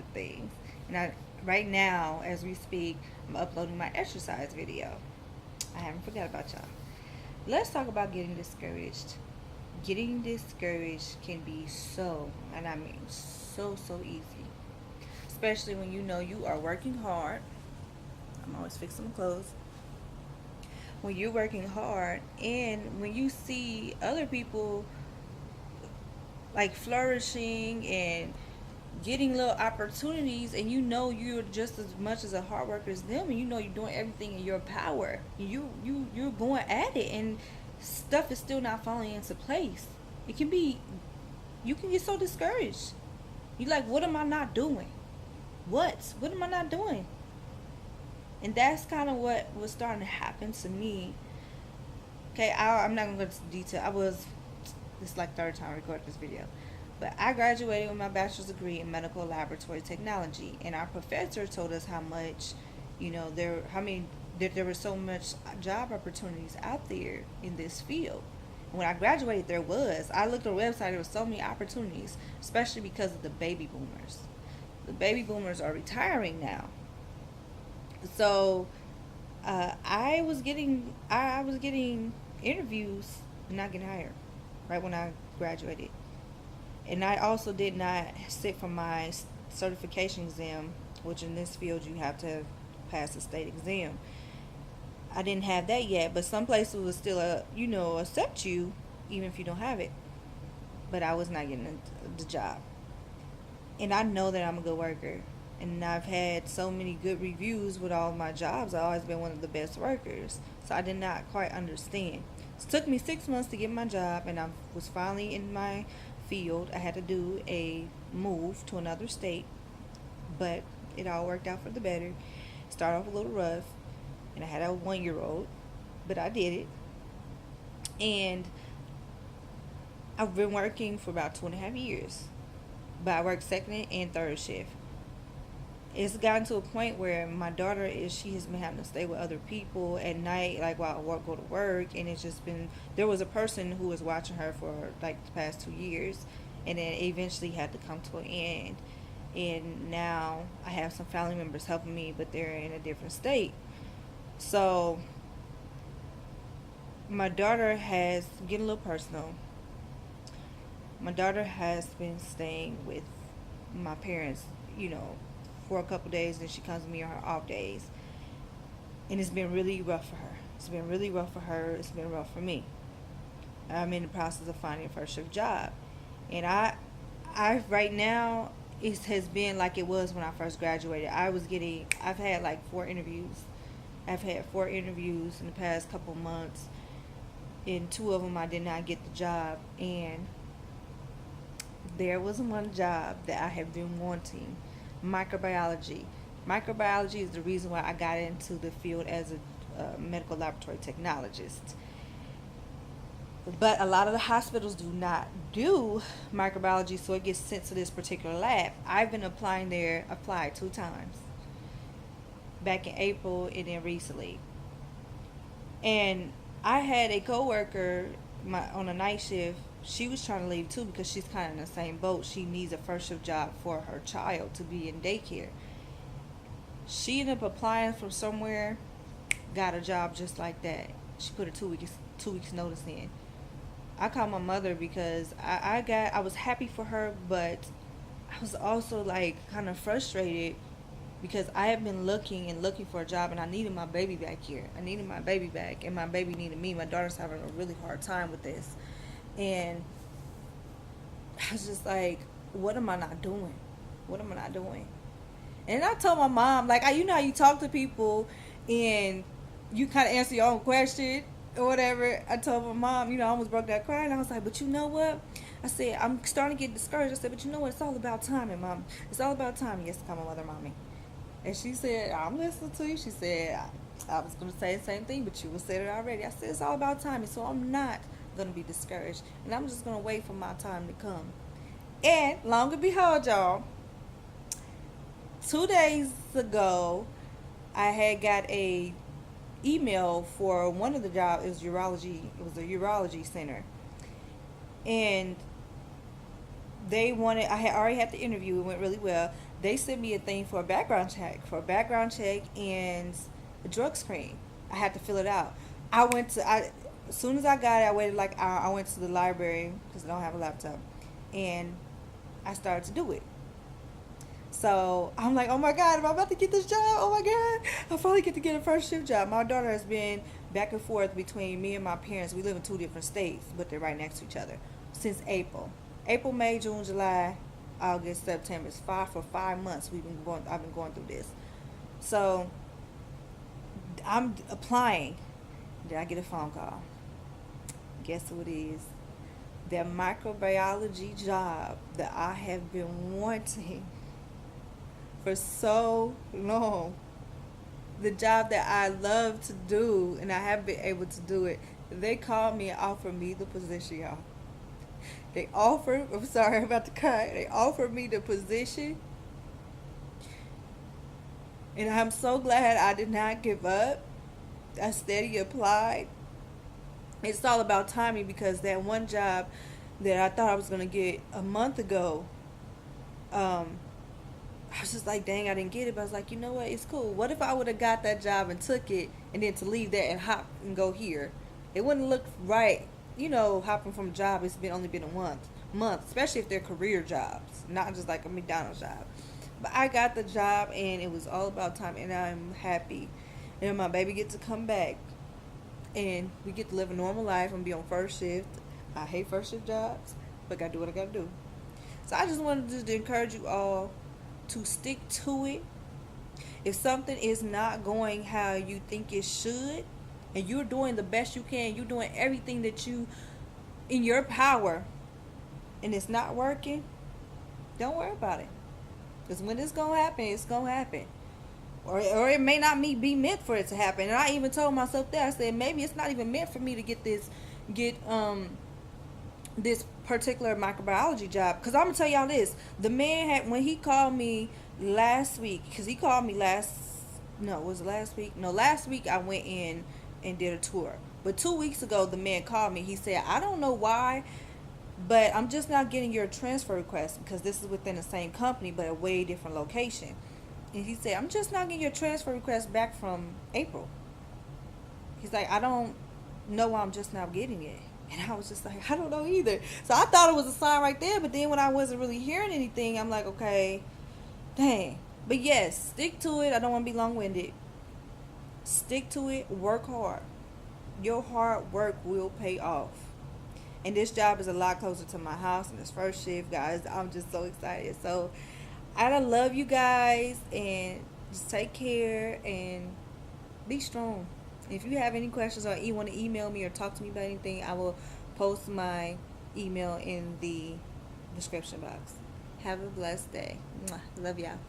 of things. And right now, as we speak, I'm uploading my exercise video. I haven't forgot about y'all. Let's talk about getting discouraged. Getting discouraged can be so, and I mean so easy. Especially when you know you are working hard. I'm always fixing my clothes. When you're working hard and when you see other people like flourishing and getting little opportunities, and you know you're just as much as a hard worker as them, and you know you're doing everything in your power, you're going at it, and stuff is still not falling into place. It can be, you can get so discouraged. You're like, what am I not doing? What am I not doing? And that's kind of what was starting to happen to me. Okay, I'm not gonna go into detail. This is like third time I recorded this video. But I graduated with my bachelor's degree in medical laboratory technology, and our professor told us how much, there were so much job opportunities out there in this field. When I graduated, there was. I looked on the website, there were so many opportunities, especially because of the baby boomers. The baby boomers are retiring now. So I was getting interviews and not getting hired right when I graduated. And I also did not sit for my certification exam, which in this field you have to pass a state exam. I didn't have that yet, but some places will still, accept you even if you don't have it. But I was not getting the job. And I know that I'm a good worker. And I've had so many good reviews with all my jobs. I've always been one of the best workers. So I did not quite understand. It took me 6 months to get my job, and I was finally in my field. I had to do a move to another state, but it all worked out for the better. Started off a little rough, and I had a 1-year-old, but I did it. And I've been working for about 2.5 years, but I work second and third shift. It's gotten to a point where my daughter she has been having to stay with other people at night, like while I go to work, and it's just been, there was a person who was watching her for like the past 2 years, and then it eventually had to come to an end. And now I have some family members helping me, but they're in a different state. So my daughter has, getting a little personal, my daughter has been staying with my parents, for a couple days, and she comes to me on her off days. And it's been really rough for her. It's been really rough for her. It's been rough for me. I'm in the process of finding a first shift job. And I right now, it has been like it was when I first graduated. I've had like 4 interviews. I've had 4 interviews in the past couple months. In 2 of them, I did not get the job. And there was one job that I have been wanting. Microbiology. Microbiology is the reason why I got into the field as a medical laboratory technologist. But a lot of the hospitals do not do microbiology, so it gets sent to this particular lab. I've been applying there, applied 2 times, back in April and then recently. And I had a coworker on a night shift. She was trying to leave too because she's kind of in the same boat. She needs a first shift job for her child to be in daycare. She ended up applying from somewhere, got a job just like that. She put a 2 weeks notice in. I called my mother because I was happy for her, but I was also like kind of frustrated because I have been looking and looking for a job, and I needed my baby back here. I needed my baby back, and my baby needed me. My daughter's having a really hard time with this. And I was just like, what am I not doing? What am I not doing? And I told my mom, like, you know how you talk to people and you kind of answer your own question or whatever. I told my mom, I almost broke that crying. I was like, but you know what? I said, I'm starting to get discouraged. I said, but you know what? It's all about timing, Mom. It's all about timing. Yes, to call my mother Mommy. And she said, I'm listening to you. She said, I was going to say the same thing, but you said it already. I said, it's all about timing. So I'm not going to be discouraged, and I'm just going to wait for my time to come. And long and behold, y'all, 2 days ago, I had got a email for one of the jobs. It was urology. It was a urology center, and I had already had the interview. It went really well. they sent me a thing for a background check, and a drug screen. I had to fill it out. As soon as I got it, I waited like an hour. I went to the library because I don't have a laptop, and I started to do it. So I'm like, oh my God, am I about to get this job? Oh my God, I finally get to get a first shift job. My daughter has been back and forth between me and my parents. We live in two different states, but they're right next to each other since April. April, May, June, July, August, September. It's for 5 months. I've been going through this. So I'm applying. Then I get a phone call. Guess who it is? That microbiology job that I have been wanting for so long. The job that I love to do and I haven't been able to do it. They called me and offered me the position, y'all. I'm sorry, I'm about to cry. They offered me the position. And I'm so glad I did not give up. I steady applied. It's all about timing because that one job that I thought I was going to get a month ago, I was just like, dang, I didn't get it. But I was like, you know what? It's cool. What if I would have got that job and took it and then to leave there and hop and go here? It wouldn't look right. Hopping from a job, only been a month, especially if they're career jobs, not just like a McDonald's job. But I got the job and it was all about time and I'm happy. And my baby gets to come back and we get to live a normal life and be on first shift. I hate first shift jobs, but gotta do what I gotta do. So I just wanted to encourage you all to stick to it. If something is not going how you think it should, and you're doing the best you can, you're doing everything that you in your power, and it's not working, don't worry about it. Because when it's gonna happen, it's gonna happen. Or it may not be meant for it to happen. And I even told myself that, I said maybe it's not even meant for me to get this particular microbiology job. Because I'm gonna tell y'all this, the man when he called me last week, because he called me last week I went in and did a tour. But 2 weeks ago the man called me. He said, I don't know why, but I'm just not getting your transfer request, because this is within the same company but a way different location. And he said, I'm just not getting your transfer request back from April. He's like, I don't know why I'm just now getting it. And I was just like, I don't know either. So I thought it was a sign right there. But then when I wasn't really hearing anything, I'm like, okay, dang. But yes, stick to it. I don't want to be long-winded. Stick to it. Work hard. Your hard work will pay off. And this job is a lot closer to my house and this first shift, guys. I'm just so excited. So I love you guys, and just take care and be strong. If you have any questions or you want to email me or talk to me about anything, I will post my email in the description box. Have a blessed day. Mwah. Love y'all.